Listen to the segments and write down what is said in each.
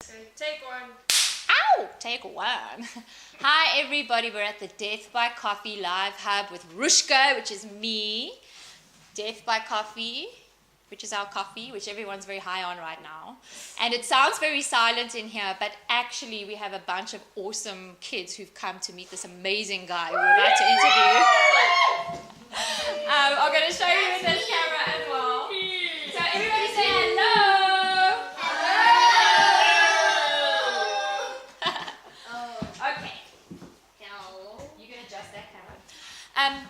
So take one. Ow! Take one. Hi everybody, we're at the Death by Coffee Live Hub with Rushka, which is me. Death by Coffee, which is our coffee, which everyone's very high on right now. And it sounds very silent in here, but actually we have a bunch of awesome kids who've come to meet this amazing guy we're about to interview. I'm going to show you with this camera as well. So everybody say hello. Okay. You can adjust that camera.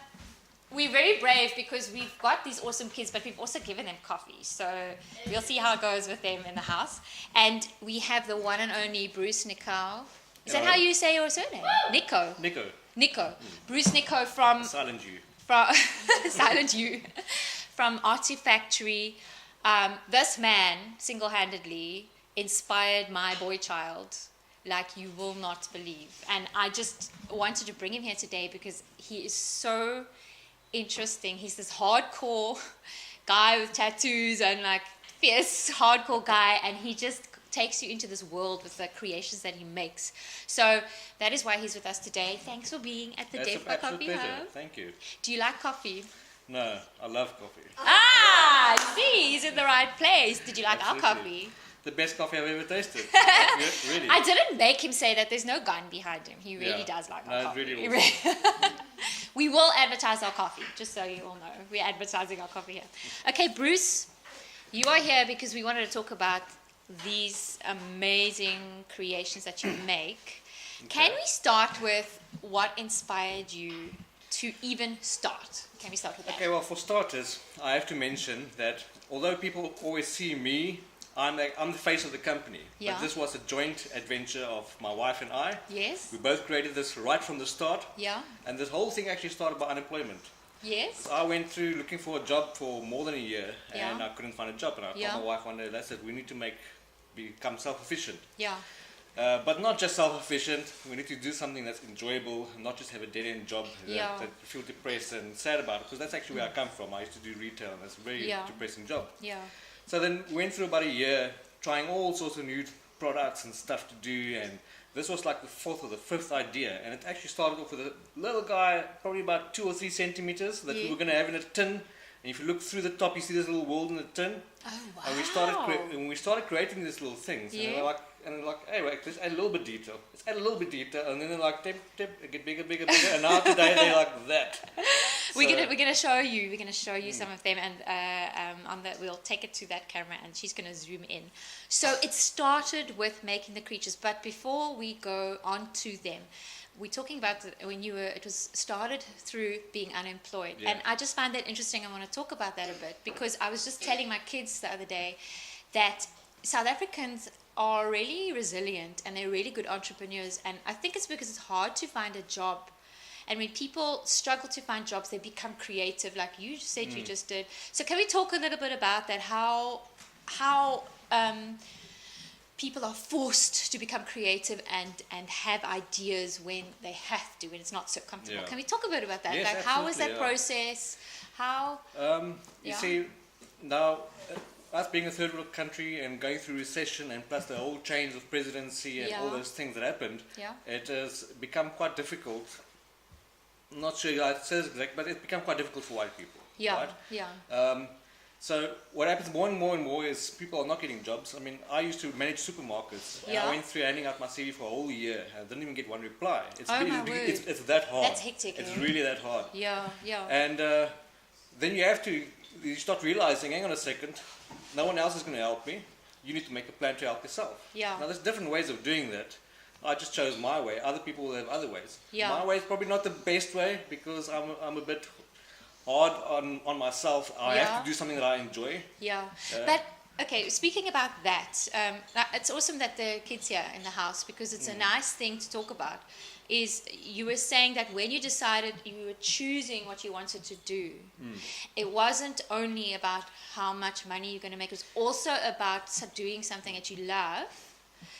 We're very brave because we've got these awesome kids, but we've also given them coffee. So we'll see how it goes with them in the house. And we have the one and only Bruce Nico. Is that how you say your surname? Nico. Nico. Bruce Nico from Silent U. Silent U. From Artifactory. This man single-handedly inspired my boy child like you will not believe. And I just wanted to bring him here today because he is so interesting. He's this hardcore guy with tattoos and like fierce hardcore guy, and he just takes you into this world with the creations that he makes. So that is why he's with us today. Thanks for being at the Death by Coffee Hub. Thank you. Do you like coffee? No, I love coffee. See, he's in the right place. Did you like Absolutely. our coffee? The best coffee I've ever tasted. Really. I didn't make him say that. There's no gun behind him. He really Yeah. does like No, our it's coffee. really awesome. We will advertise our coffee, just so you all know. We're advertising our coffee here. Okay, Bruce, you are here because we wanted to talk about these amazing creations that you make. Can we start with what inspired you to even start? Can we start with that? Okay, well, for starters, I have to mention that although people always see me, I'm the face of the company. Yeah. But this was a joint adventure of my wife and I. Yes? We both created this right from the start. Yeah? And this whole thing actually started by unemployment. Yes? I went through looking for a job for more than a year, and Yeah. I couldn't find a job. And I Yeah. told my wife one day, that's it, we need to become self-efficient. Yeah. But not just self-efficient, we need to do something that's enjoyable, not just have a dead-end job Yeah. that you feel depressed and sad about, because that's actually where I come from. I used to do retail, and it's a very Yeah. depressing job. Yeah. So then we went through about a year, trying all sorts of new products and stuff to do, and this was like the fourth or the fifth idea, and it actually started off with a little guy, probably about 2 or 3 centimeters, that we Yeah. were going to have in a tin, and if you look through the top, you see this little world in the tin. Oh, wow. And we started creating these little things, and Yeah. they're like, hey, wait, let's add a little bit detail. Let's add a little bit detail, and then they're like, tip, get bigger, and now today they're like that. We're gonna show you. We're gonna show you some of them, and we'll take it to that camera, and she's gonna zoom in. So it started with making the creatures, but before we go on to them, we're talking about it was started through being unemployed, Yeah. and I just find that interesting. I want to talk about that a bit because I was just telling my kids the other day that South Africans are really resilient and they're really good entrepreneurs, and I think it's because it's hard to find a job. And when people struggle to find jobs, they become creative, like you said you just did. So can we talk a little bit about that? How people are forced to become creative and have ideas when they have to, when it's not so comfortable. Yeah. Can we talk a bit about that? Yes, like how was that absolutely, yeah. process? How? You Yeah. see, now, us being a third world country and going through recession, and plus the whole change of presidency and all Yeah. those things that happened, Yeah. it has become quite difficult. I'm not sure how it says exactly, but it's become quite difficult for white people. Yeah. Right? Yeah. So what happens more and more is people are not getting jobs. I mean, I used to manage supermarkets, and Yeah. I went through handing out my CV for a whole year, and I didn't even get one reply. It's Oh, really- my word. it's that hard. That's hectic, It's eh? really that hard. Yeah. Yeah. And then you start realizing, hang on a second, no one else is going to help me. You need to make a plan to help yourself. Yeah. Now, there's different ways of doing that. I just chose my way. Other people will have other ways. Yeah. My way is probably not the best way because I'm a bit hard on myself. I Yeah. have to do something that I enjoy. Yeah, Yeah. but okay. Speaking about that, it's awesome that the kids here in the house because it's a nice thing to talk about. Is you were saying that when you decided you were choosing what you wanted to do, it wasn't only about how much money you're going to make. It was also about doing something that you love.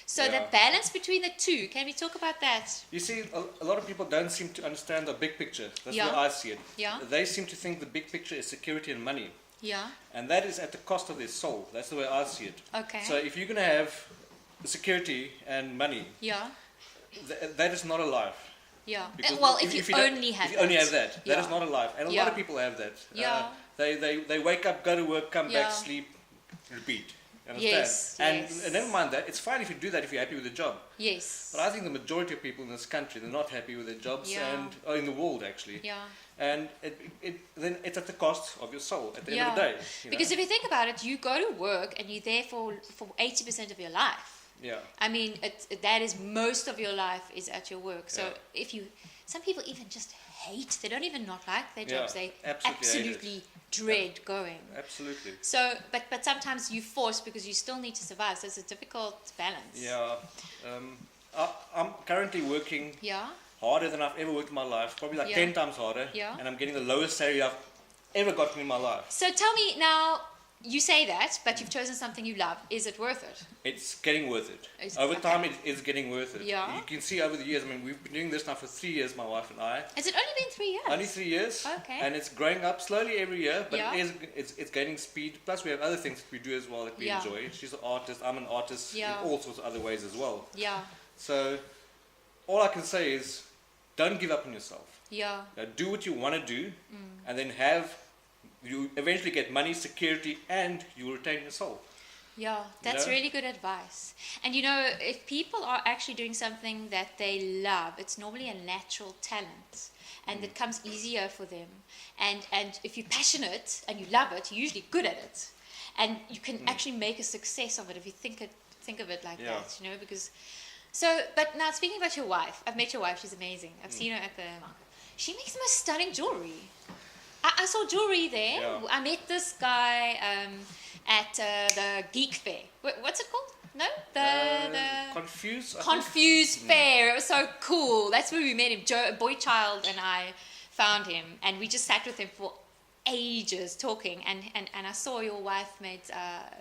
So the Yeah. balance between the two. Can we talk about that? You see, a lot of people don't seem to understand the big picture. That's Yeah. the way I see it. Yeah. They seem to think the big picture is security and money. Yeah. And that is at the cost of their soul. That's the way I see it. Okay. So if you're going to have security and money, Yeah. that is not a life. Yeah. Because Well, if you don't- only have if you only that. have that, that is Yeah. not a life. And a lot Yeah. of people have that. Yeah. They wake up, go to work, come back, Yeah. sleep, repeat. You understand? Yes, And, yes. and never mind that. It's fine if you do that if you're happy with the job. Yes. But I think the majority of people in this country, they're not happy with their jobs Yeah. or in the world actually. Yeah. And then it's at the cost of your soul at the end of the day. Because if you think about it, you go to work and you're there for 80% of your life. yeah. I mean, that is most of your life is at your work. So Yeah. some people even just hate, they don't even not like their Yeah, jobs. They absolutely hate absolutely dread going. Absolutely. So, but sometimes you force because you still need to survive. So it's a difficult balance. Yeah. I'm currently working Yeah. harder than I've ever worked in my life, probably like Yeah. 10 times harder. Yeah. And I'm getting the lowest salary I've ever gotten in my life. So tell me now, you say that, but you've chosen something you love. Is it worth it? It's getting worth it. It's- Over okay. time, it is getting worth it. Yeah. You can see over the years, I mean, we've been doing this now for 3 years, my wife and I. Has it only been 3 years? Only 3 years. Okay. And it's growing up slowly every year, but Yeah. it's gaining speed. Plus, we have other things that we do as well that we Yeah. enjoy. She's an artist, I'm an artist Yeah. in all sorts of other ways as well. Yeah. So, all I can say is don't give up on yourself. Yeah. Do what you want to do, Mm. and then you eventually get money, security, and you retain your soul. Yeah, that's know? really good advice. And you know, if people are actually doing something that they love, it's normally a natural talent and it comes easier for them. And if you're passionate and you love it, you're usually good at it. And you can actually make a success of it if you think of it like Yeah. that, you know, because but now speaking about your wife, I've met your wife, she's amazing. I've seen her at the market. She makes the most stunning jewelry. I saw jewelry there. Yeah. I met this guy at the Geek Fair. What's it called? No? The Confused. I think. Confused Fair. It was so cool. That's where we met him. Boy Child and I found him. And we just sat with him for ages talking. And I saw your wife made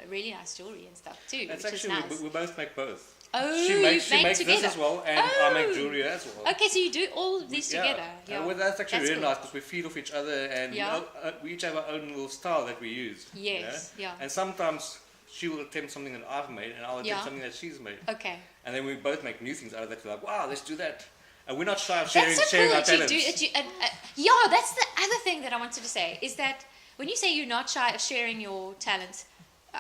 really nice jewelry and stuff too, It's which is actually, nice. we both make both. Oh, She you makes make this together. as well, and I make Oh. jewelry as well. Okay, so you do all of these together. Yeah. And well, that's actually That's really cool. nice because we feed off each other and Yeah. we each have our own little style that we use. you Yes, know? yeah. And sometimes she will attempt something that I've made and I'll attempt Yeah. something that she's made. Okay. And then we both make new things out of that. We're like, wow, let's do that. And we're not shy of That's so sharing cool our that you talents. do. Yeah, that's the other thing that I wanted to say is that when you say you're not shy of sharing your talents,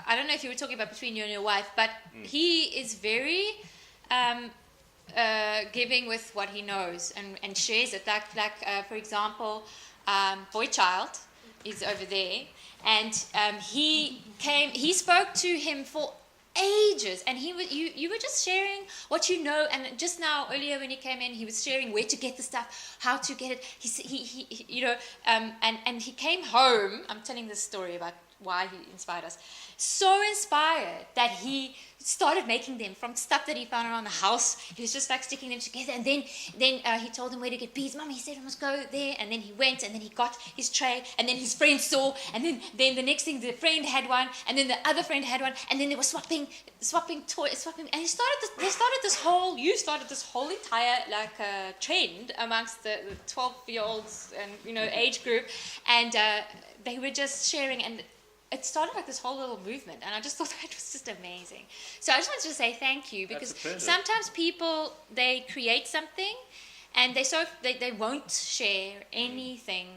I don't know if you were talking about between you and your wife, but he is very giving with what he knows and shares it. Like for example, Boy Child is over there, and he spoke to him for ages, and you were just sharing what you know. And just now earlier when he came in, he was sharing where to get the stuff, how to get it. He you know, and he came home. I'm telling this story about why he inspired us. So inspired that he started making them from stuff that he found around the house. He was just like sticking them together, and then he told them where to get beads. Mum, he said I must go there, and then he went, and then he got his tray, and then his friend saw, and then the next thing the friend had one, and then the other friend had one, and then they were swapping toys, and you started this whole entire like trend amongst the 12-year-olds and age group, and they were just sharing, and it started like this whole little movement, and I just thought that was just amazing. So I just wanted to say thank you, because That's a pleasure. sometimes people, they create something and they won't share anything,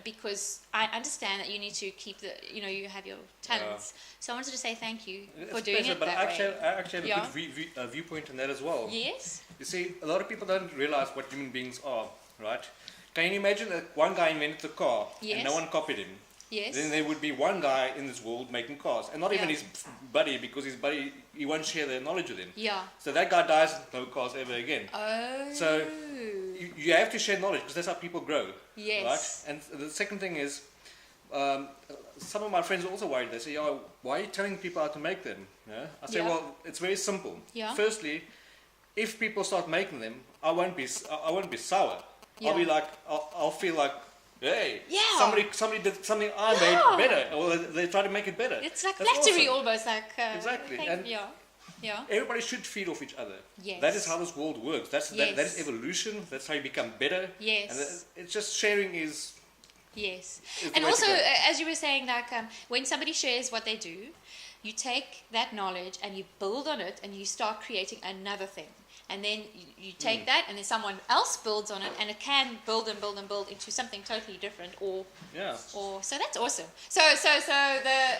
because I understand that you need to keep you have your talents. So I wanted to say thank you for It's a doing pleasure, it but that I actually way. have a good viewpoint on that as well. Yes. You see, a lot of people don't realize what human beings are, right? Can you imagine that one guy invented the car Yes. and no one copied him? Yes. Then there would be one guy in this world making cars, and not even Yeah. his buddy, because his buddy, he won't share their knowledge with him. Yeah. So that guy dies, no cars ever again. Oh. So you have to share knowledge, because that's how people grow. Yes. Right? And the second thing is, some of my friends are also worried. They say, "Oh, why are you telling people how to make them?" Yeah? I say, Yeah. "Well, it's very simple. Yeah. Firstly, if people start making them, I won't be sour. Yeah. I'll be like, I'll feel like, hey, Yeah. somebody did something I Yeah. made better, or they try to make it better. It's like That's flattery awesome. almost, like Exactly. thank- And- yeah. Everybody should feed off each other. Yes. That is how this world works. That Yes. is evolution. That's how you become better. Yes. And it's just sharing is. Yes. Is the And way to also, go. as you were saying, like when somebody shares what they do, you take that knowledge and you build on it and you start creating another thing. And then you take that and then someone else builds on it and it can build and build and build into something totally different or so that's awesome. So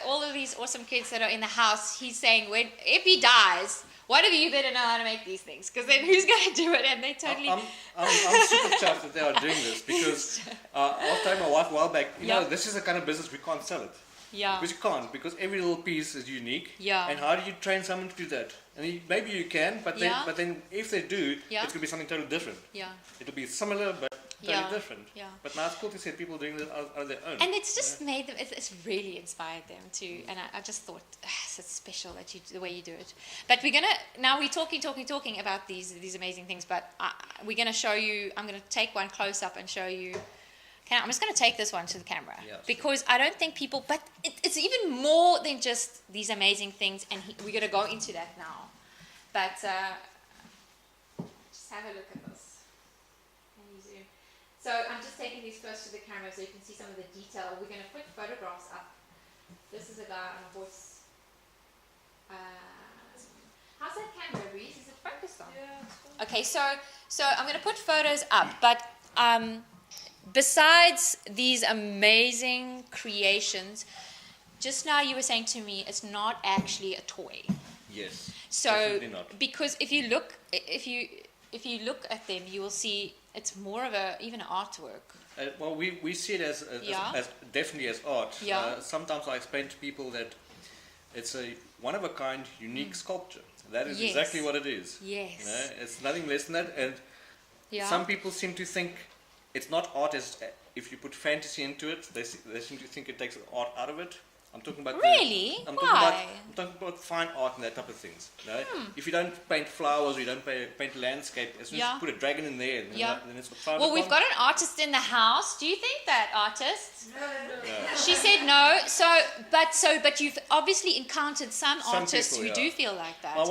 all of these awesome kids that are in the house, he's saying if he dies, one of you better know how to make these things, because then who's going to do it? And they totally. I'm super chuffed that they are doing this, because I was telling my wife a while back, you know, this is the kind of business we can't sell it. Yeah. Because you can't, because every little piece is unique. Yeah. And how do you train someone to do that? And maybe you can, but then if they do, it's going to be something totally different. Yeah. It'll be similar, but totally different. Yeah. But now it's cool to see people doing this on their own. And it's just made them, it's really inspired them to, and I just thought, it's special that the way you do it. But now we're talking about these amazing things, but we're going to show you, I'm going to take one close up and show you. I'm just going to take this one to the camera, because I don't think people, but it's even more than just these amazing things, and we're going to go into that now. But just have a look at this. Can you zoom? So I'm just taking these close to the camera so you can see some of the detail. We're going to put photographs up. This is a guy on a horse. How's that camera, Reese? Is it focused on? Yeah, it's fine. Okay, so I'm going to put photos up, but besides these amazing creations, just now you were saying to me it's not actually a toy. Yes. So Definitely not. because if you look at them, you will see it's more of even an artwork. Well, we see it as definitely as art. Yeah. Sometimes I explain to people that it's a one-of-a-kind, unique sculpture. That is Yes. exactly what it is. Yes. You know, it's nothing less than that. And some people seem to think it's not art if you put fantasy into it. They seem to think it takes art out of it. I'm talking about Really? Why? I'm talking about fine art and that type of things. You know? If you don't paint flowers or you don't paint landscape, as soon as you put a dragon in there, then it's frowned Well, we've upon. got an artist in the house. Do you think that artist? Yeah. She said no. But you've obviously encountered some artists people, who do feel like that. My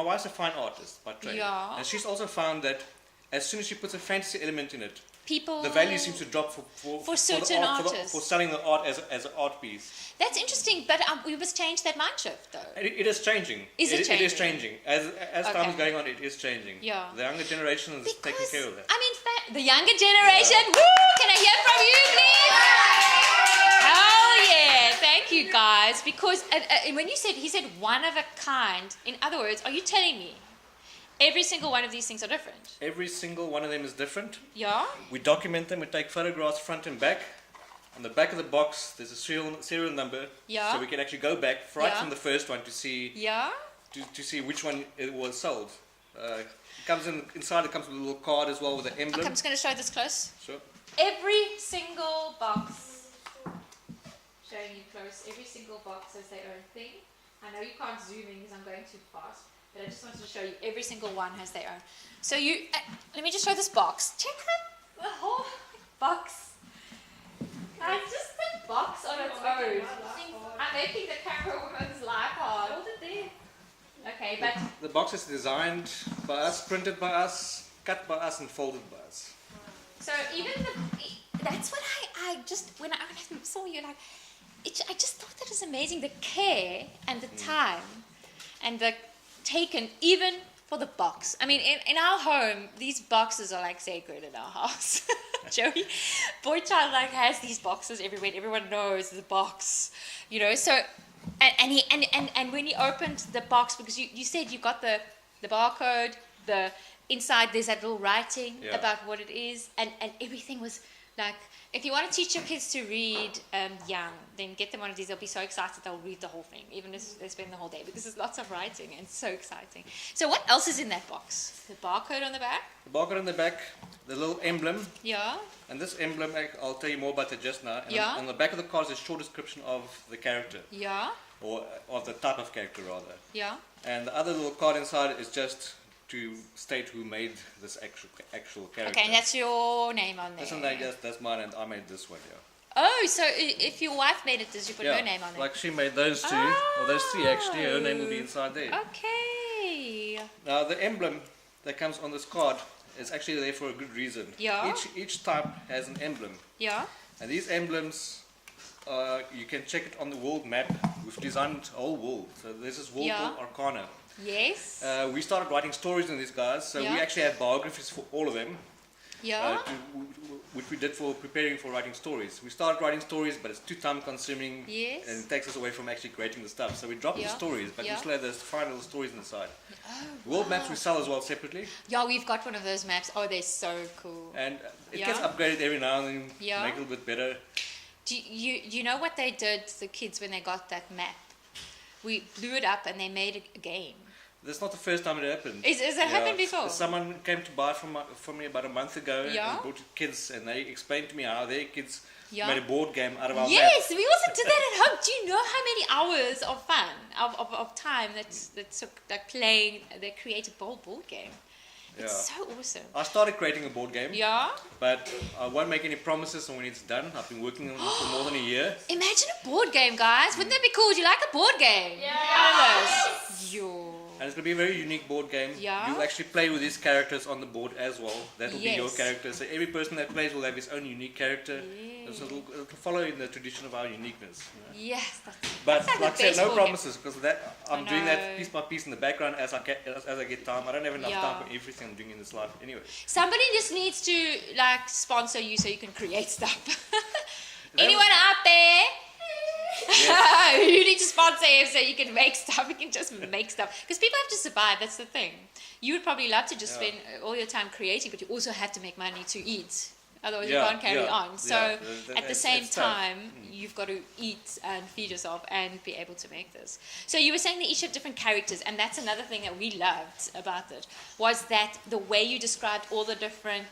wife's a fine artist by trade. Yeah. And she's also found that as soon as she puts a fantasy element in it, People. the value seems to drop for certain artists. for selling the art as an art piece. That's interesting, but we must change that mind shift, though. It is changing. Is it It is changing? changing. As time Okay. is going on, it is changing. Yeah. The younger generation is taking care of that. I mean, the younger generation. Woo! Can I hear from you, please? Oh yeah! Thank you, guys. Because when he said one of a kind. In other words, are you telling me every single one of these things are different? Every single one of them is different. Yeah. We document them. We take photographs front and back. On the back of the box, there's a serial number. Yeah. So we can actually go back from the first one to see Yeah. to see which one it was sold. It comes inside. It comes with a little card as well with an emblem. Okay, I'm just going to show this close. Sure. Every single box, showing you close, every single box has their own thing. I know you can't zoom in because I'm going too fast, but I just wanted to show you every single one has their own. So let me just show this box. Check out the whole box. It's just the box on its own. I'm making the camera woman's life hard. Hold it there. Okay, but The box is designed by us, printed by us, cut by us, and folded by us. so even that's what I just when I saw you like I just thought that was amazing, the care and the time and the taken even for the box. I mean, in our home, these boxes are like sacred in our house. Joey, boy child, like has these boxes everywhere. Everyone knows the box, you know. So, and when he opened the box, because you said you got the barcode, the inside there's that little writing about what it is, and everything was like. If you want to teach your kids to read young, then get them one of these. They'll be so excited they'll read the whole thing, even if they spend the whole day, because there's lots of writing and it's so exciting. So what else is in that box? The barcode on the back? The barcode on the back, the little emblem, Yeah. and this emblem, I'll tell you more about it just now. And Yeah. on the back of the card is a short description of the character, Yeah. or of the type of character rather. Yeah. And the other little card inside is just to state who made this actual character. Okay, and that's your name on there. That's mine, and I made this one, yeah. Oh, so if your wife made it, does you put her name on it? Like she made those two, or those three actually, her name will be inside there. Okay. Now the emblem that comes on this card is actually there for a good reason. Yeah. Each type has an emblem, Yeah. and these emblems you can check it on the world map. We've designed a whole world. So there's this world Yeah. called Arcana. Yes. We started writing stories in these guys, so we Yeah. actually have biographies for all of them. Yeah. Which we did for preparing for writing stories. We started writing stories, but it's too time consuming Yes. and it takes us away from actually creating the stuff. So we dropped the Yeah. stories, but Yeah. we still have those final stories inside. Oh, World maps we sell as well separately, Yeah, we've got one of those maps. Oh, they're so cool. and it Yeah. gets upgraded every now and then, Yeah. make it a little bit better. Do you know what they did, the kids, when they got that map? We blew it up and they made a game. That's not the first time it happened. Has it happened before? Someone came to buy it from me about a month ago Yeah. and brought kids, and they explained to me how their kids Yeah. made a board game out of our map. Yes, we also did that at home. Do you know how many hours of fun, of time that took, like playing, they created a whole board game? It's Yeah. so awesome. I started creating a board game, Yeah? but I won't make any promises on when it's done. I've been working on it for more than a year. Imagine a board game, guys. Wouldn't that be cool? Do you like a board game? Yes. Yo. And it's going to be a very unique board game. Yeah. You'll actually play with these characters on the board as well. That'll be your Yes. character. So every person that plays will have his own unique character. Yeah. So it'll follow in the tradition of our uniqueness. Yes. But That's like I the said, best no board game. promises because I'm doing know. that piece by piece in the background as I get time. I don't have enough Yeah. time for everything I'm doing in this life anyway. Somebody just needs to like sponsor you so you can create stuff. That- Anyone out there? Yes. You need to sponsor him so you can make stuff. You can just make stuff because people have to survive. That's the thing. You would probably love to just Yeah. spend all your time creating, but you also have to make money to eat. Otherwise, Yeah, you can't carry yeah, on. So, yeah. at the It's same tough. time, you've got to eat and feed yourself and be able to make this. So, you were saying they each have different characters, and that's another thing that we loved about it was that the way you described all the different,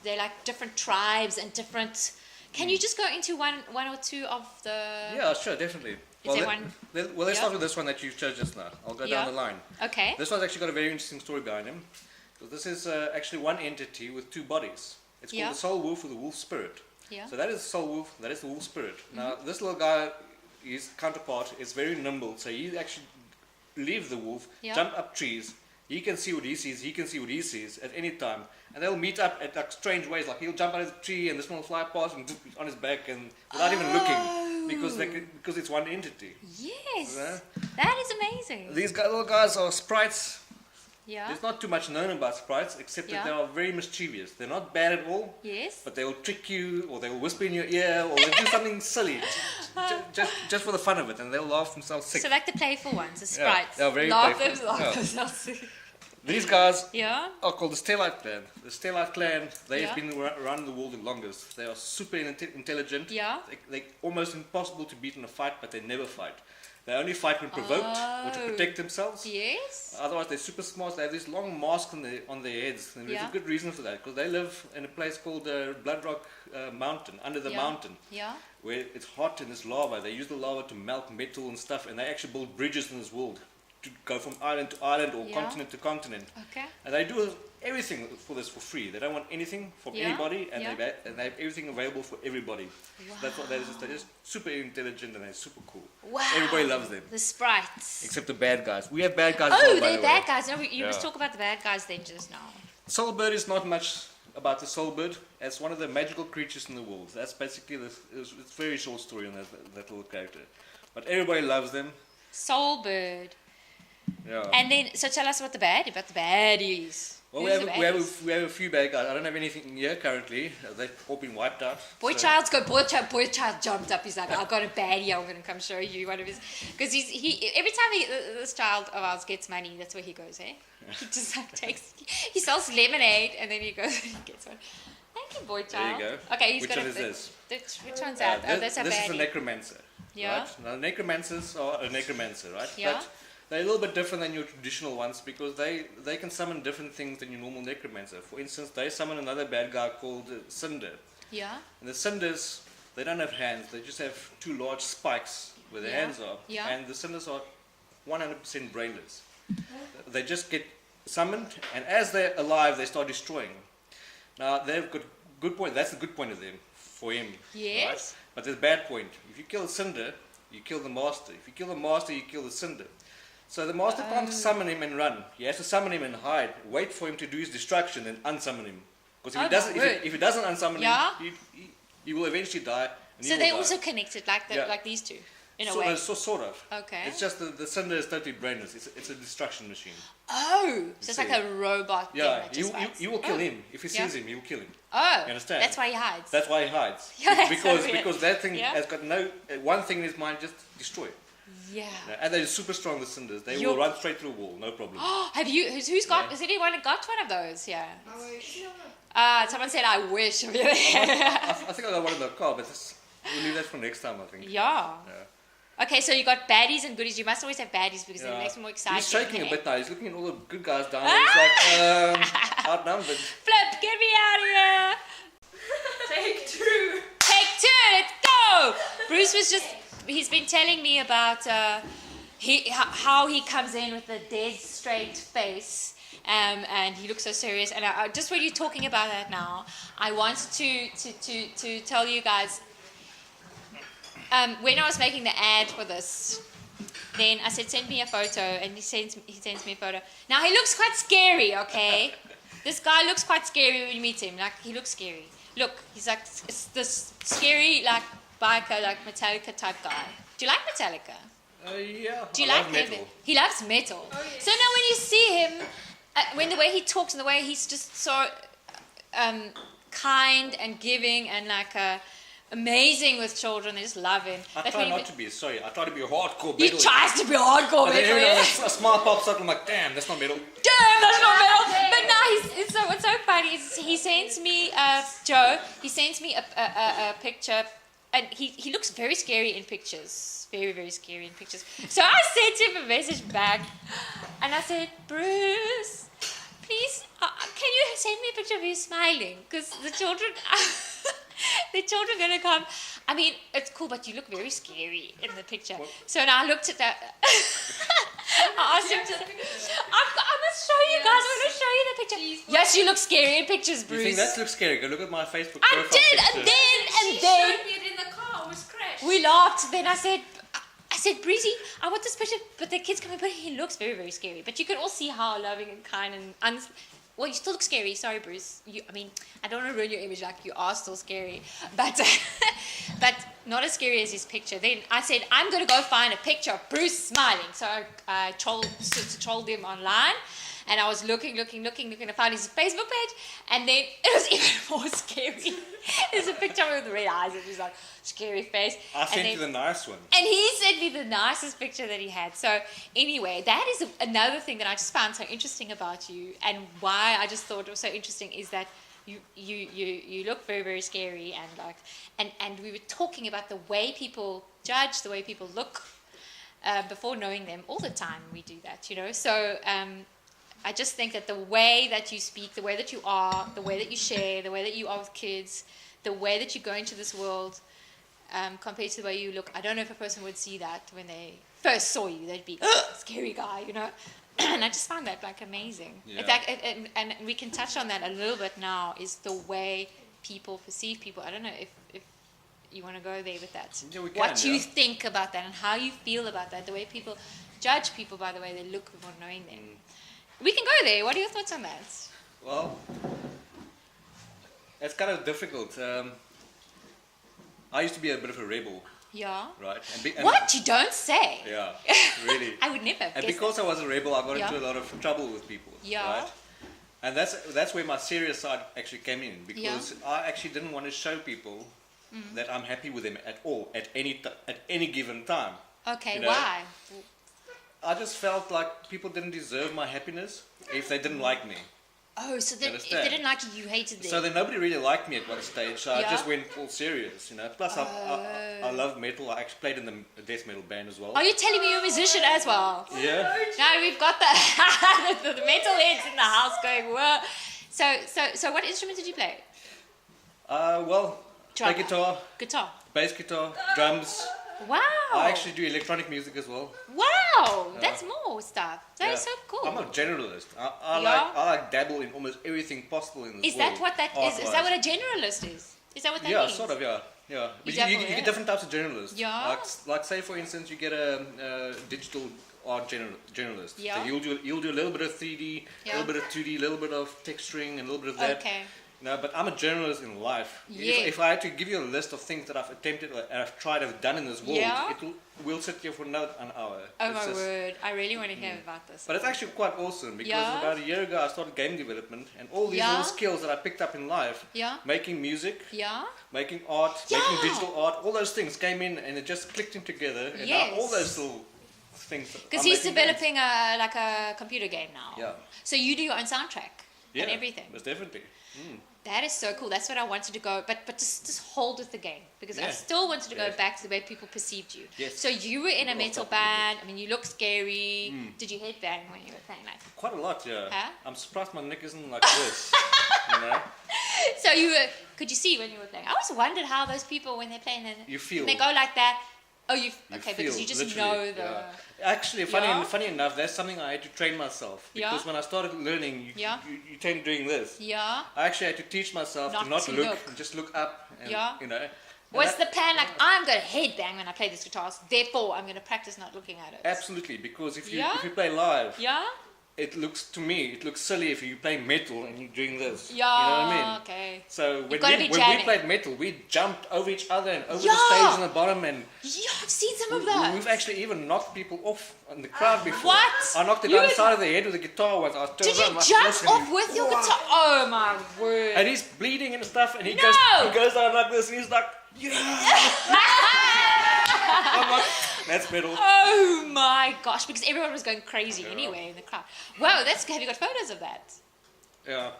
they're like different tribes and different. Can you just go into one or two of the? Yeah, sure, definitely. Is there let, one? let's Yeah. start with this one that you've chose just now. I'll go Yeah. down the line. Okay. This one's actually got a very interesting story behind him. So this is actually one entity with two bodies. It's called Yeah. the soul wolf or the wolf spirit. Yeah. So that is the soul wolf, that is the wolf spirit. Now this little guy, his counterpart, is very nimble. So he actually leaves the wolf, Yeah. jump up trees. He can see what he sees, he can see what he sees at any time. And they'll meet up at like strange ways. Like he'll jump out of the tree and this one will fly past and on his back and without even looking because it's one entity. Yes. Yeah. That is amazing. These little guys are sprites. Yeah. There's not too much known about sprites except Yeah. that they are very mischievous. They're not bad at all, Yes. but they will trick you or they will whisper in your ear or they'll do something silly just for the fun of it and they'll laugh themselves sick. So like the playful ones, the Yeah, sprites. they're very laugh playful. laugh Yeah. themselves sick. These guys Yeah. are called the Stellite clan. The Stellite clan, they've Yeah. been around the world the longest. They are super intelligent. Yeah. They're almost impossible to beat in a fight, but they never fight. They only fight when provoked or to Oh. protect themselves. Yes. Otherwise, they're super smart. They have these long masks on their heads, and there's Yeah. a good reason for that because they live in a place called Bloodrock Mountain, under the Yeah. mountain, Yeah. where it's hot and it's lava. They use the lava to melt metal and stuff, and they actually build bridges in this world to go from island to island or Yeah. continent to continent. Okay. And they do everything for this for free. They don't want anything from Yeah. anybody, and Yeah. they have everything available for everybody. Wow. That's what they're just super intelligent and they're super cool. Wow. Everybody loves them. The sprites. Except the bad guys. We have bad guys as Oh, well, by they're the bad way. guys. No, you must Yeah. talk about the bad guys then just now. Soulbird is not much about the soulbird. It's one of the magical creatures in the world. That's basically it's a very short story on that little character. But everybody loves them. Soulbird. Yeah. And then, so tell us about the baddies. Well, Who's the we baddies? have a few bad guys. I don't have anything here currently. They've all been wiped out. Boy So- Child's got boy child jumped up. He's like, I've got a baddie. I'm gonna come show you one of his. Because he every time this child of ours gets money, that's where he goes. Eh? He just like takes. He sells lemonade and then he goes and he gets one. Thank you, boy There you child. go. Okay, he's Which got one a. is this? Which one's that? Oh, that's a this is a baddie. necromancer. Yeah. Right? Now, necromancers are a necromancer, right? Yeah. But they're a little bit different than your traditional ones because they can summon different things than your normal necromancer. For instance, they summon another bad guy called Cinder. Yeah. And the Cinders, they don't have hands. They just have two large spikes where their Yeah. hands are. Yeah. And the Cinders are 100% brainless. They just get summoned, and as they're alive, they start destroying. Now, they've got good point. That's the good point of them for him. Yes. Right? But there's a bad point. If you kill a Cinder, you kill the Master. If you kill the Master, you kill the Cinder. So the Master can't summon him and run. He has to summon him and hide, wait for him to do his destruction, and unsummon him. Because if, Oh, he doesn't, my word. if he doesn't unsummon Yeah. him, he will eventually die, And So he they will also die. connected Yeah. like these two, in a Sort way. of, sort of. Okay. It's just the cinder is totally brainless. It's a destruction machine. Oh, so it's see. like a robot thing Yeah, that just fights. you will kill Oh. him. If he Yeah. sees him, he will kill him. Oh, You understand? that's why he hides. That's why he hides. Yeah, that's because so weird. because that thing Yeah. has got no one thing in his mind, just destroy it. Yeah. And they're super strong, the cinders. They You're- will run straight through a wall, no problem. Have you? Who's got? Yeah. Has anyone got one of those? Yeah. I Someone said, "I wish." I think I got one in the car, but we'll leave that for next time, I think. Yeah. Yeah. Okay, so you got baddies and goodies. You must always have baddies because it makes me more exciting. He's shaking a bit now. He's looking at all the good guys down Ah! there. He's like, outnumbered. Flip, get me out of here. Take 2. Take 2, let's go. Bruce was he's been telling me about how he comes in with a dead straight face. And he looks so serious. And I just when you're talking about that now, I want to tell you guys. When I was making the ad for this, then I said, send me a photo, and he sends me a photo. Now he looks quite scary, okay? This guy looks quite scary when you meet him. Like he looks scary. Look, he's like this scary like biker, like Metallica type guy. Do you like Metallica? Yeah. Do you I like love metal? metal. He loves metal. Oh, yes. So now when you see him, when the way he talks and the way he's just so kind and giving and like amazing with children, they just love him. I That try when not to be, sorry, I try to be a hardcore he metal. tries to be hardcore And then metal. every Yeah. time a smile pops up, I'm like, damn, that's not metal. Damn, that's not metal. But now it's so what's so funny is he sends me Joe. He sends me a picture, and he looks very scary in pictures. Very, very scary in pictures. So I sent him a message back, and I said, Bruce, please, can you send me a picture of you smiling? Because the children, the children are gonna come. I mean, it's cool, but you look very scary in the picture. What? So now I looked at that. I asked him to. I must show you guys. I'm gonna show you the picture. Please, Yes, you look scary in pictures, You Bruce. think that looks scary? Go look at my Facebook I profile did, picture. and then She showed me it in the car. It was crashed. we laughed. Then I said, Breezy, I want this picture, but the kid's coming, but he looks very, very scary. But you can all see how loving and kind and well, you still look scary. Sorry, Bruce. I mean, I don't want to ruin your image. Like you are still scary, but but not as scary as his picture. Then I said, I'm gonna go find a picture of Bruce smiling. So I trolled him online. And I was looking, I found his Facebook page, and then it was even more scary. There's a picture with red eyes, and he's like, scary face. I And sent then- you the nice one. and he sent me the nicest picture that he had. So anyway, that is another thing that I just found so interesting about you, and why I just thought it was so interesting is that you look very, very scary, and like and we were talking about the way people judge, the way people look before knowing them. All the time we do that, you know. So I just think that the way that you speak, the way that you are, the way that you share, the way that you are with kids, the way that you go into this world. Compared to the way you look, I don't know if a person would see that when they first saw you. They'd be, scary guy, you know. And I just found that like amazing. Yeah. In fact, and we can touch on that a little bit now. Is the way people perceive people. I don't know if you want to go there with that. Yeah, we What can, you yeah. think about that and how you feel about that. The way people judge people by the way they look before knowing them. We can go there. What are your thoughts on that? Well, it's kind of difficult. I used to be a bit of a rebel, Yeah. right? And What? You don't say. Yeah, really. I would never have And guessed because I was a rebel, I got Yeah. into a lot of trouble with people. Yeah. Right? And that's where my serious side actually came in, because I actually didn't want to show people that I'm happy with them at all at any given time. that. Okay, You know? why? I just felt like people didn't deserve my happiness if they didn't like me. Oh, so if they understand? didn't like you, you hated them. So then nobody really liked me at one stage, so I Yeah. just went full serious, you know. Plus, I love metal. I actually played in the death metal band as well. Are you telling me you're a musician as well? Yeah. Now we've got the the metal heads in the house going, whoa. So what instrument did you play? Well, play Drummer. guitar, Guitar. bass guitar, drums. Wow. I actually do electronic music as well. Wow, that's more stuff. That is Yeah. so cool. I'm a generalist. I Yeah? like dabble in almost everything possible in this Is world. that what that is? Is that art-wise. what a generalist is? Is that what that Yeah, means? sort of, yeah. Yeah. But dabble, you yeah. get different types of generalists. Yeah. Like say for instance you get a digital art generalist. Yeah. So you'll do a little bit of 3D, a Yeah. little bit of 2D, a little bit of texturing and a little bit of that. Okay. No, but I'm a journalist in life. Yeah. If I had to give you a list of things that I've attempted and I've tried, I've done in this world, Yeah. we'll sit here for another an hour. Oh It's my just- word! I really want to hear about this. But it's actually quite awesome because Yeah. about a year ago I started game development and all these Yeah. little skills that I picked up in life, Yeah. making music, Yeah. making art, Yeah. making digital art, all those things came in and it just clicked in together. And now all Yes. those little things. Because he's developing a computer game now. Yeah. So you do your own soundtrack Yeah, and everything. most definitely. That is so cool. That's what I wanted to go, but just hold with the game because I Yeah. still wanted to go Yes. back to the way people perceived you. Yes. So you were in a Lots metal of people. band. I mean, you look scary. Did you headbang when you were playing like? Quite a lot, yeah. Huh? I'm surprised my neck isn't like this. You know? So you were. Could you see when you were playing? I always wondered how those people when they're playing, You feel. they go like that. Oh, you You okay? feel, Because you just literally, know the. yeah. Actually, Yeah. funny enough, that's something I had to train myself. Yeah. Because when I started learning, Yeah. you tend doing this. Yeah. I actually had to teach myself Not to not to look, look. and just look up. And, Yeah. You know. and What's that- the plan? Like, I'm going to headbang when I play this guitar, so therefore I'm going to practice not looking at it. Absolutely, because if you Yeah. if you play live, Yeah? it looks silly if you're playing metal and you're doing this. Yeah. You know what I mean? Okay. So when gotta be we jamming. played metal, we jumped over each other and over Yeah. the stage on the bottom, and Yeah, I've seen some of those. we've actually even knocked people off in the crowd before. What? I knocked it You down the would- side of the head with a guitar once. I was Did you turned around, like, jump listen, off with your guitar? Oh my word. and he's bleeding and stuff, and he No. goes down like this, and he's like, yeah. I'm like, that's metal. Oh my gosh, because everyone was going crazy anyway in the crowd. Wow, have you got photos of that? Yeah,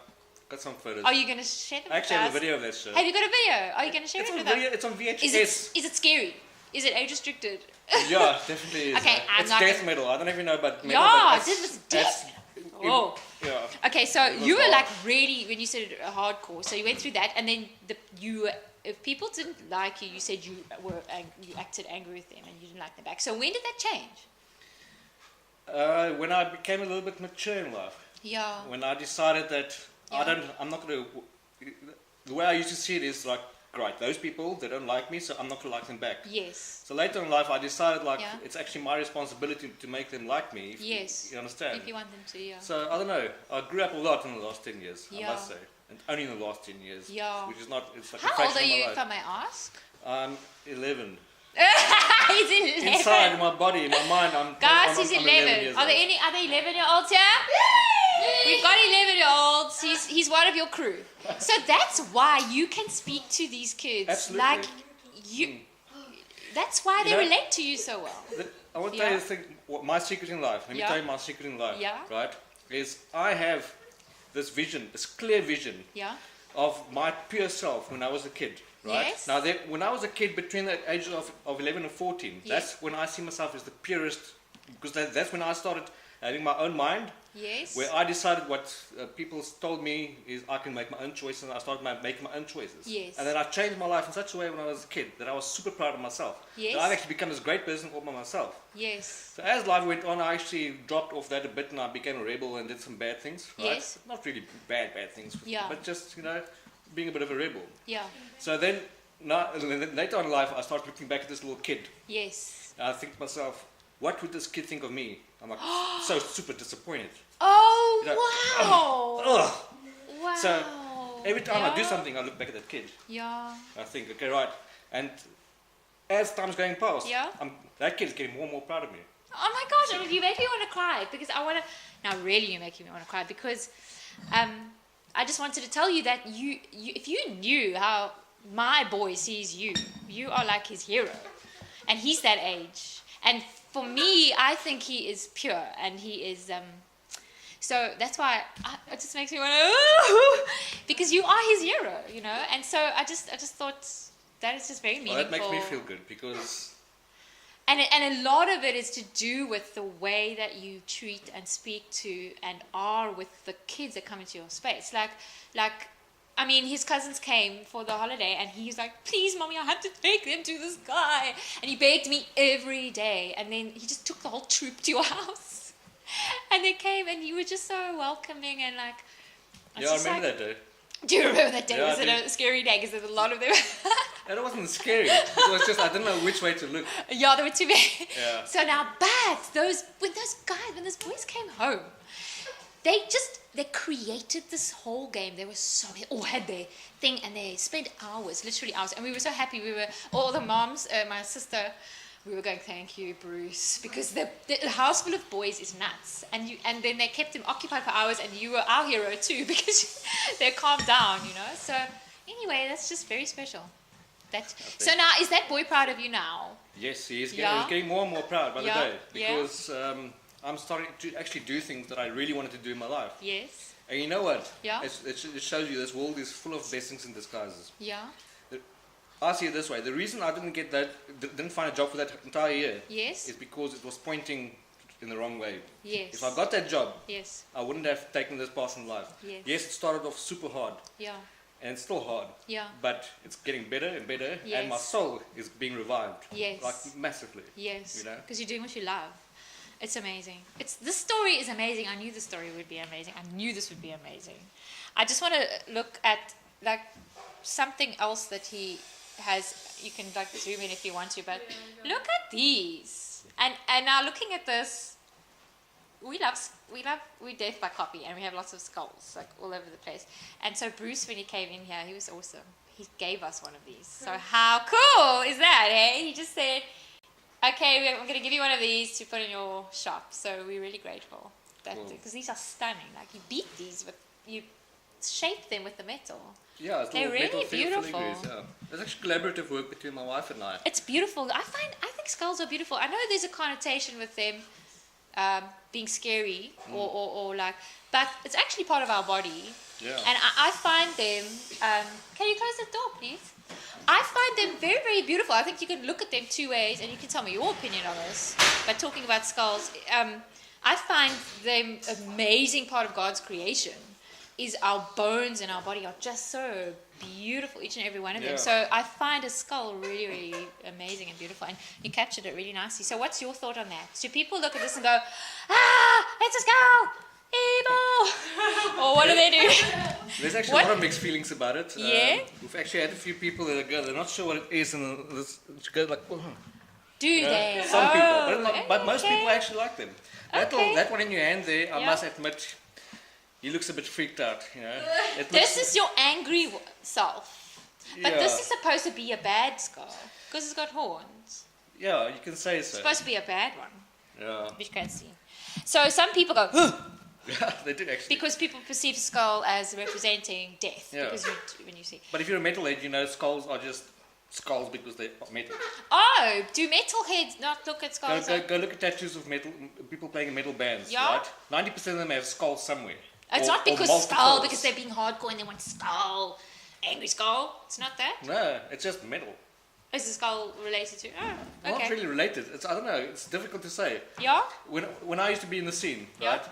got some photos. Are you going to share them I with actually have us? a video of that show. Have you got a video? Are you going to share It's it on with video. us? It's on VHS. Is it scary? Is it age restricted? Yeah, definitely is. Okay, I'm it's not death gonna- metal. I don't know if you know about metal. Yeah, but this was death. Whoa. Yeah. Okay, so It was you were hard. like really when you said hardcore. So you went through that, and then if people didn't like you, you said you acted angry with them, and you didn't like them back. So when did that change? When I became a little bit mature in life, Yeah. when I decided that Yeah. I'm not going to. The way I used to see it is like, right, those people they don't like me, so I'm not going to like them back. Yes. So later in life, I decided like Yeah. it's actually my responsibility to make them like me. If Yes. you understand. If you want them to, yeah. So I don't know. I grew up a lot in the last 10 years. I Yeah. must say, and only in the last 10 years. Yeah. Which is not. It's like a How old fraction are of my you, life. if I may ask? I'm 11. He's 11. Inside my body, in my mind, Guys, I'm he's 11 11. years Are there old. any other 11-year-olds here? We've got 11-year-olds. He's one of your crew. So that's why you can speak to these kids. Absolutely. Like you. That's why they You know- relate to you so well. I want to tell Yeah. you the thing, what my secret in life. Let me Yeah. tell you my secret in life. Yeah. Right? Is I have this vision, this clear vision Yeah. of my pure self when I was a kid. Right? Yes. Now, when I was a kid between the ages of 11 and 14, Yes. that's when I see myself as the purest, because that's when I started having my own mind, Yes. where I decided what people told me is I can make my own choices, and I started making my own choices. Yes. And then I changed my life in such a way when I was a kid that I was super proud of myself. Yes. That I've actually become this great person all by myself. Yes. So as life went on, I actually dropped off that a bit, and I became a rebel and did some bad things. Right? Yes. Not really bad things, Yeah. but just being a bit of a rebel. Yeah. So then, later on in life, I started looking back at this little kid. Yes. And I think to myself, what would this kid think of me? I'm like so super disappointed. Oh, You know, wow. Ugh. Wow. So, every time I do Yeah. something, I look back at that kid. Yeah. I think, okay, right. And as time's going past, Yeah. that kid's getting more and more proud of me. Oh my gosh, you make me want to cry because I want to. Now, really, you're making me want to cry because I just wanted to tell you that you, if you knew how my boy sees you, you are like his hero. And he's that age. And for me, I think he is pure and he is. So that's why it just makes me want to. Because you are his hero, And so I just thought that is just very meaningful. Well, that makes me feel good because. And a lot of it is to do with the way that you treat and speak to and are with the kids that come into your space. I mean, his cousins came for the holiday and he's like, please, mommy, I have to take them to this guy. And he begged me every day. And then he just took the whole troop to your house. And they came and you were just so welcoming and like... Yeah, I remember that day. Do you remember that day? Yeah, Was I it do. a scary day? Because there's a lot of them. And it wasn't scary. It was just, I didn't know which way to look. Yeah, there were too many. Yeah. So now, when those boys came home, they created this whole game. They were so, all had their thing, and they spent hours, literally hours, and we were so happy. We were, all the moms, my sister, we were going, thank you, Bruce, because the house full of boys is nuts, and then they kept him occupied for hours, and you were our hero too, because they calmed down, you know. So anyway, that's just very special. So now, is that boy proud of you now? Yes, he's Yeah. getting more and more proud by the Yeah, day, yeah. because I'm starting to actually do things that I really wanted to do in my life. Yes. And you know what? Yeah. It shows you this world is full of blessings in disguises. Yeah. I see it this way. The reason I didn't find a job for that entire year Yes. is because it was pointing in the wrong way. Yes. If I got that job, Yes. I wouldn't have taken this path in life. Yes. It started off super hard, Yeah. and it's still hard. Yeah. But it's getting better and better, Yes. and my soul is being revived. Yes. Like massively. Yes. You know? Because you're doing what you love. It's amazing. This story is amazing. I knew the story would be amazing. I knew this would be amazing. I just want to look at like something else that he has. You can like zoom in if you want to, but look at these. And now looking at this, we're death by copy, and we have lots of skulls like all over the place. And so Bruce, when he came in here, he was awesome. He gave us one of these. So how cool is that, eh? He just said, okay, I'm going to give you one of these to put in your shop. So we're really grateful. Because these are stunning. Like you shape them with the metal. Yeah, it's They're little metal really beautiful. filigrees, yeah. It's actually collaborative work between my wife and I. It's beautiful. I think skulls are beautiful. I know there's a connotation with them being scary or like, but it's actually part of our body. Yeah. And I find them. Can you close the door, please? I find them very, very beautiful. I think you can look at them two ways, and you can tell me your opinion on this. But talking about skulls, I find them amazing part of God's creation. Is our bones and our body are just so beautiful, each and every one of them. Yeah. So I find a skull really, really amazing and beautiful, and you captured it really nicely. So what's your thought on that? Do people look at this and go, it's a skull, evil, or what do they do? There's actually What? a lot of mixed feelings about it. Yeah? We've actually had a few people that they're not sure what it is, and it's go like, oh. Do You know, they? some people, but most okay. people actually like them. Okay. That one in your hand there, I Yeah. must admit, he looks a bit freaked out. You know, This is your angry self. But this Yeah. is supposed to be a bad skull because it's got horns. Yeah, you can say so. It's supposed to be a bad one, Yeah, which you can't see. So some people go, "Huh," yeah, they do actually. because people perceive skull as representing death. Yeah. Because when you see. But if you're a metalhead, you know skulls are just skulls because they're metal. Oh, do metalheads not look at skulls? Go look at tattoos of metal people playing in metal bands. Yeah. Right? 90% of them have skulls somewhere. It's Or- not or because multiples. skull, because they're being hardcore and they want skull, angry skull. It's not that. No, it's just metal. Is the skull related to? Oh, Not okay. really related. I don't know. It's difficult to say. Yeah. When I used to be in the scene, Yeah. right?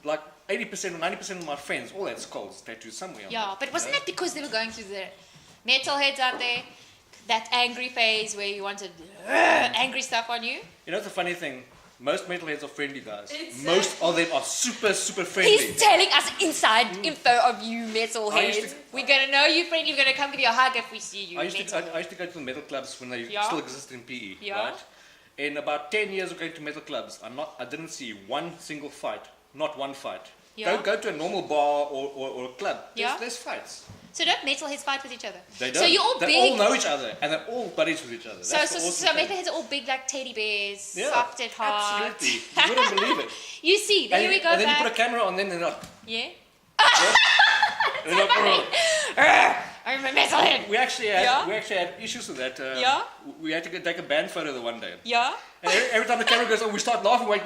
Like 80% or 90% of my friends all had skulls tattooed somewhere. on Yeah, them, but wasn't you know? that because they were going through the metalheads out there, that angry phase where you wanted angry stuff on you? You know the funny thing? Most metalheads are friendly guys. Exactly. Most of them are super, super friendly. He's telling us inside info of you I metalheads. used to- We're gonna know you friendly. We're gonna come give you a hug if we see you. I used to metalhead. go to the metal clubs when they Yeah. still existed in PE, Yeah. right? In about 10 years of going to metal clubs, I didn't see one single fight. Not one fight. Yeah. Go to a normal bar or a club. Yeah. There's fights. So don't metalheads fight with each other? They don't. So you're all they big. all know each other and they're all buddies with each other. so That's the awesome thing. metalheads are all big like teddy bears, Yeah, soft at heart. absolutely. You wouldn't believe it. You see, there and we go and then back. you put a camera on them and they're like, Yeah. they're like, "Oh." I'm a metalhead. We actually had issues with that. Yeah? We had to go take a band photo the one day. Yeah. And every time the camera goes on, we start laughing. Wait. Oh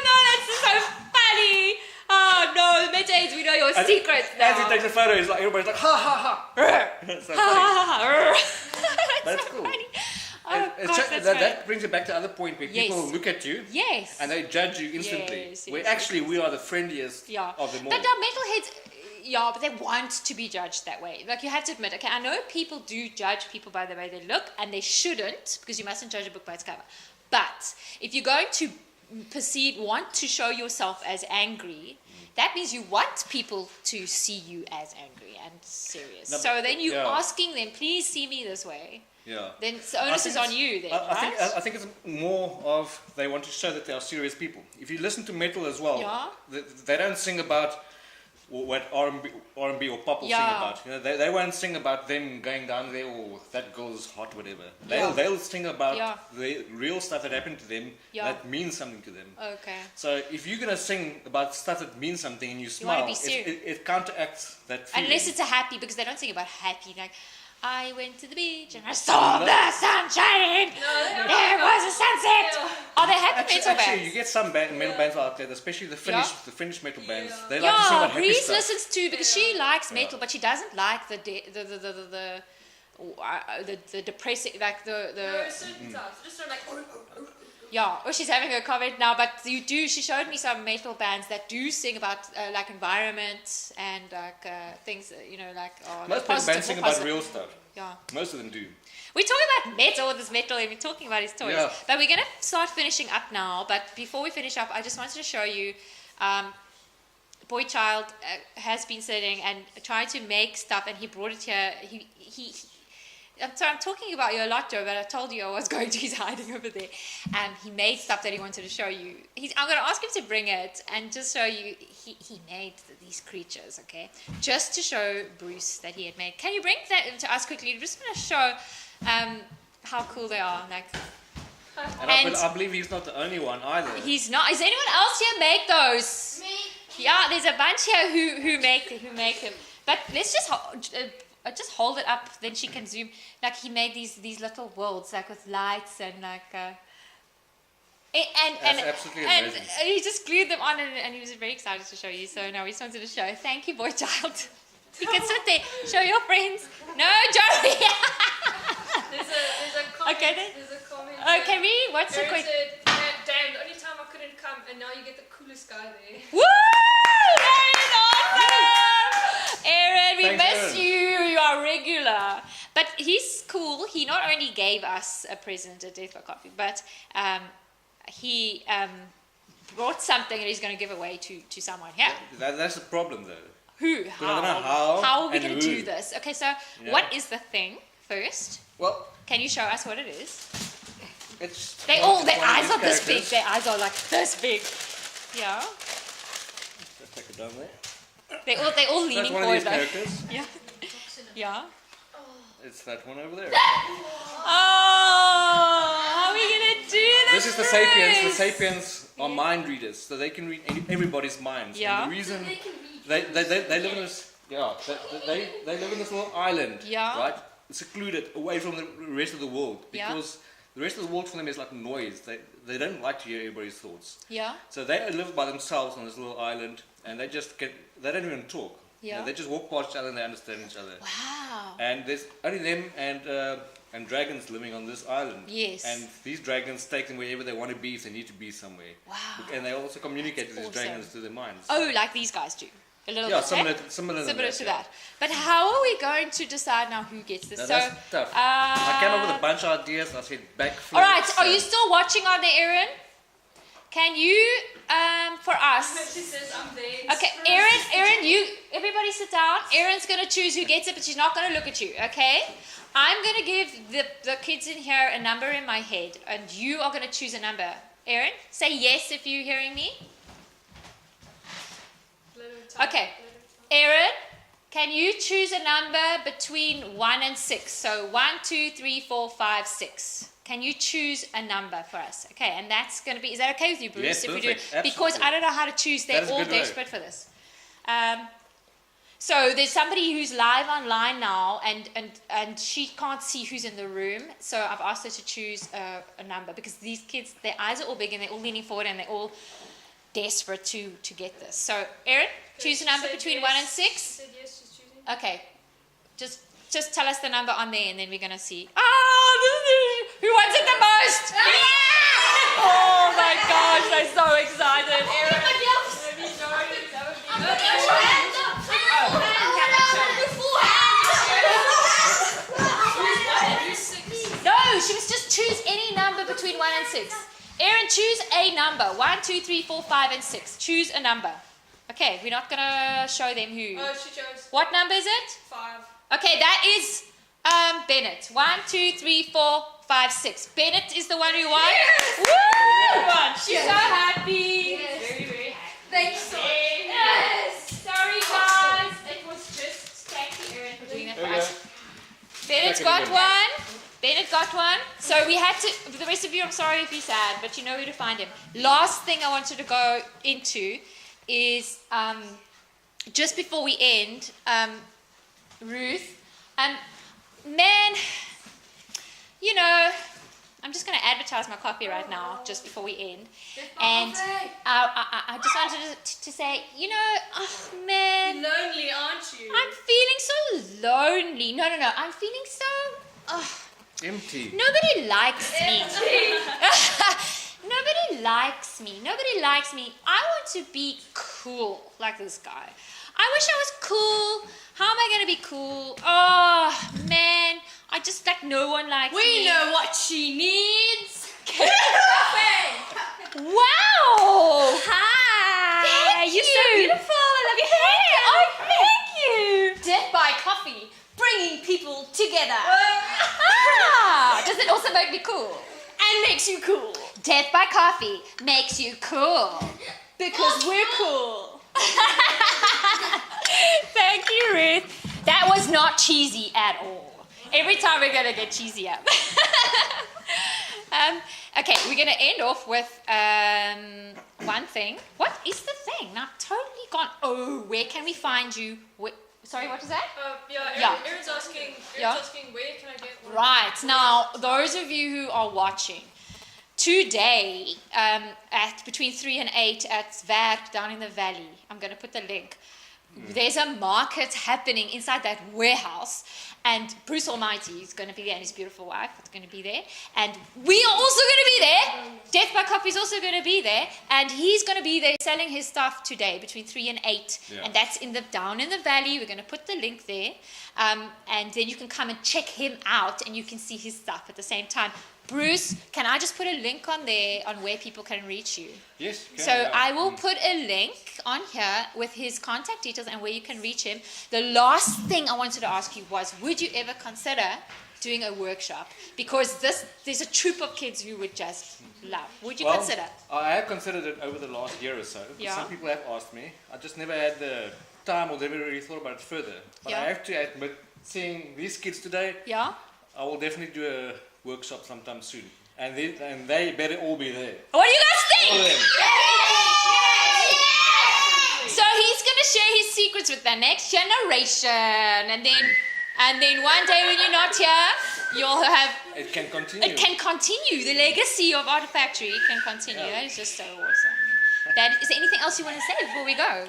no, that's so funny. Oh no, the metalheads, we know your And secrets As he now. takes the photo, it's like everybody's like, ha ha ha. It's so funny. That's That's so cool. funny. And Oh, gosh, that's that, right. that brings it back to the other point where Yes. people look at you Yes. and they judge you instantly. Yes, where yes, actually we are the friendliest Yeah. of them all. But the metalheads, yeah, but they want to be judged that way. Like you have to admit, okay, I know people do judge people by the way they look, and they shouldn't, because you mustn't judge a book by its cover. But if you're going to want to show yourself as angry, that means you want people to see you as angry and serious. No, so then you're yeah. asking them, please see me this way. Yeah. then the onus is on you then, right? I think it's more of they want to show that they are serious people. If you listen to metal as well, Yeah. they don't sing about what R&B or pop will sing Yeah. about. You know, they won't sing about them going down there or that girl's hot, whatever. Yeah. They'll sing about Yeah. the real stuff that happened to them Yeah. that means something to them. Okay. So if you're gonna sing about stuff that means something and you wanna smile, be serious. it counteracts that feeling. Unless it's a happy, because they don't sing about happy. Like, I went to the beach and I saw the sun shining. There was a sunset. Are they happy metal Actually, bands? you get some metal bands out there, especially the Finnish metal bands. They like to sing Yeah, about happy Breeze stuff. listens to because she likes metal, but she doesn't like the depressing, like No, the certain times. Just don't like. yeah. Oh, she's having a comment now, but she showed me some metal bands that do sing about like environment and like things, like Most metal positive bands or sing about positive. real stuff. Yeah. Most of them do. We're talking about metal with this metal, and we're talking about his toys. Yeah. But we're going to start finishing up now. But before we finish up, I just wanted to show you, Boy Child has been sitting and trying to make stuff, and he brought it here. I'm talking about you a lot, Joe, but I told you I was going to. He's hiding over there. He made stuff that he wanted to show you. I'm going to ask him to bring it and just show you. He made these creatures, okay? Just to show Bruce that he had made. Can you bring that to us quickly? I'm just going to show how cool they are. Like, And I believe he's not the only one either. he's not. Is anyone else here make those? Me. Yeah, there's a bunch here who make them. But let's just hold it up, then she can zoom. Like he made these little worlds, like with lights and like. That's absolutely and amazing. he just glued them on, and he was very excited to show you. So now we just wanted to show. Thank you, Boy Child. You can sit there, show your friends. No, Joey. There's a comment. Okay, then. There's a comment. Oh, can we? What's the Aaron question? said, damn, the only time I couldn't come, and now you get the coolest guy there. Woo! That is awesome! Aaron, we Thanks, miss Aaron. you. You are regular. But he's cool. He not only gave us a present at Death by Coffee, but he brought something that he's going to give away to someone here. That's the problem, though. Who? I don't know how are we and going to do who. this? Okay, so Yeah. what is the thing first? Well, Can you show us what it is? it's Their one eyes of are these this big. characters. Their eyes are like this big. Yeah. Let's take it down there. They're all That's leaning one of forward these though. characters. Yeah. Yeah. It's that one over there. Oh, how are we gonna do this? This is the Sapiens. The Sapiens are mind readers, so they can read everybody's minds. Yeah. And the reason they live in this, they live in this little island, Yeah. right, secluded away from the rest of the world, Yeah. because the rest of the world for them is like noise. They don't like to hear everybody's thoughts. Yeah. So they live by themselves on this little island, and they don't even talk. You know, Yeah. they just walk past each other and they understand each other. Wow. And there's only them and dragons living on this island. Yes. And these dragons take them wherever they want to be if they need to be somewhere. Wow. And they also communicate with these Awesome. dragons through their minds. Oh, like these guys do. A little yeah, bit. similar, eh? similar, Similar to yeah. that. But how are we going to decide now who gets this? Now, So, that's tough. I came up with a bunch of ideas. I said backflips. all right. Are you and- still watching on there, Erin? Can you, for us? She says I'm there. Okay, Erin, you. Everybody sit down. Erin's gonna choose who gets it, but she's not gonna look at you. Okay? I'm gonna give the kids in here a number in my head, and you are gonna choose a number. Erin, say yes if you're hearing me. Okay. Erin, can you choose a number between 1 and 6? So 1, 2, 3, 4, 5, 6. Can you choose a number for us? Okay, and that's going to be, is that okay with you, Bruce? Yes, if we perfect. do, because Absolutely. I don't know how to choose. That They're is a all good way. desperate for this. So there's somebody who's live online now, and she can't see who's in the room. So I've asked her to choose a number, because these kids, their eyes are all big and they're all leaning forward and they're all desperate to get this. So Erin, choose a number between 1 and 6. She said yes, she's choosing. Okay, just tell us the number on there, and then we're gonna see. Who wants it the most? Oh my gosh, they're so excited. Erin. No, she must just choose any number between 1 and 6. Erin, choose a number. 1, 2, 3, 4, 5, and 6. Choose a number. Okay, we're not gonna show them who. Oh, she chose What number is it? 5. Okay, that is Bennett. 1, 2, 3, 4, 5, 6. Bennett is the one who won. Yes! Woo! She's so happy. Yes. Very, very happy. Thank you so much. Yes. Sorry, guys. It was just thank you, Erin, for doing that for us. Bennett's got one. Bennett got one. So we had to, for the rest of you, I'm sorry if you're sad, but you know where to find him. Last thing I wanted to go into is just before we end, Ruth, man, you know, I'm just going to advertise my copy right now, just before we end. And I just wanted to say, you know, oh man, Lonely, aren't you? I'm feeling so lonely. No, I'm feeling so Empty. nobody likes me. Nobody likes me. Nobody likes me. I want to be cool like this guy. I wish I was cool. How am I going to be cool? Oh, man. I just, like, no one likes me. We know what she needs. Wow. Hi. Thank You're you. so beautiful. I love your hair. Oh, thank you. Death by coffee, bringing people together. Ah, does it also make me cool? And makes you cool. Death by coffee makes you cool. Because we're cool. Thank you, Ruth. That was not cheesy at all. Every time we're going to get cheesy up. Okay, we're going to end off with one thing. What is the thing? Now, totally gone. Oh, where can we find you? Sorry, what is that? Yeah. Erin's asking where can I get one? Right. Now, those of you who are watching, today at between 3 and 8 at Werk down in the valley, I'm going to put the link. There's a market happening inside that warehouse, and Bruce Almighty is going to be there, and his beautiful wife is going to be there, and we are also going to be there. Death by Coffee is also going to be there, and he's going to be there selling his stuff today between 3 and 8, and that's down in the valley. We're going to put the link there, and then you can come and check him out, and you can see his stuff at the same time. Bruce, can I just put a link on there on where people can reach you? Yes, you can, So yeah. I will put a link on here with his contact details and where you can reach him. The last thing I wanted to ask you was, would you ever consider doing a workshop? Because there's a troop of kids you would just love. Would you consider? I have considered it over the last year or so. Yeah. Some people have asked me. I just never had the time or never really thought about it further. But Yeah. I have to admit, seeing these kids today, Yeah? I will definitely do a workshop sometime soon. And they better all be there. What do you guys All of think? them. So he's going to share his secrets with the next generation. And then one day when you're not here, you'll have... It can continue. It can continue. The legacy of Artifactory can continue. Yeah. That is just so awesome. Is there anything else you want to say before we go?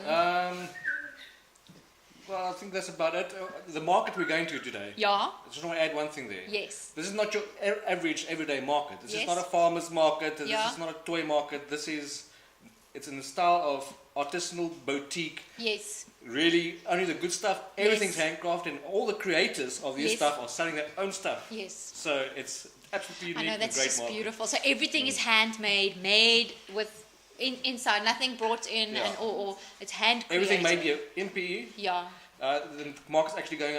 Well, I think that's about it. The market we're going to today. Yeah? I just want to add one thing there. Yes. This is not your average everyday market. This Yes. is not a farmer's market. This Yeah. is not a toy market. It's in the style of artisanal boutique. Yes. Really, only the good stuff. Everything's Yes. handcrafted, and all the creators of this Yes. stuff are selling their own stuff. Yes. So it's absolutely I unique know, and that's great just market. beautiful. So everything is handmade, made with inside, nothing brought in, Yeah. and or it's hand created. Everything may be MPE. Yeah. The market's actually going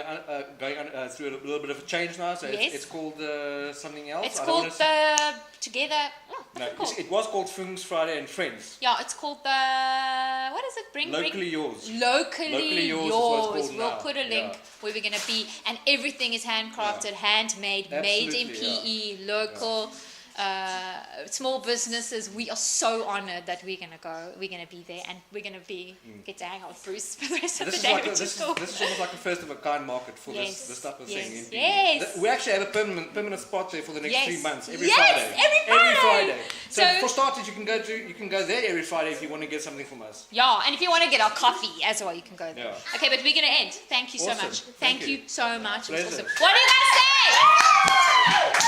through a little bit of a change now, so Yes. it's called something else. It's I don't called wanna the Together. Oh, what's No, it called? it was called Fungs Friday and Friends. Yeah, it's called the. What is it? Bring. Locally yours. Locally Yours is what it's yours. called We'll now. put a link Yeah. where we're going to be, and everything is handcrafted, handmade, made in Absolutely, PE, local, small businesses. We are so honored that we're going to go. We're going to be there, and we're going to get to hang out with Bruce for the rest of This the is, day, like which this, is cool. this is almost like a first of a kind market for Yes, this type of yes, thing. In PE. yes. We actually have a permanent spot there for the next Yes. 3 months, every Yes, Friday. every Friday. So, So- for starters, you can go there every Friday if you want to get something from us. Yeah, and if you want to get our coffee as well, you can go there. Yeah. Okay, but we're going to end. Thank you so Awesome. much. Thank Thank you. you so much. It was Pleasure. awesome. What do you guys say?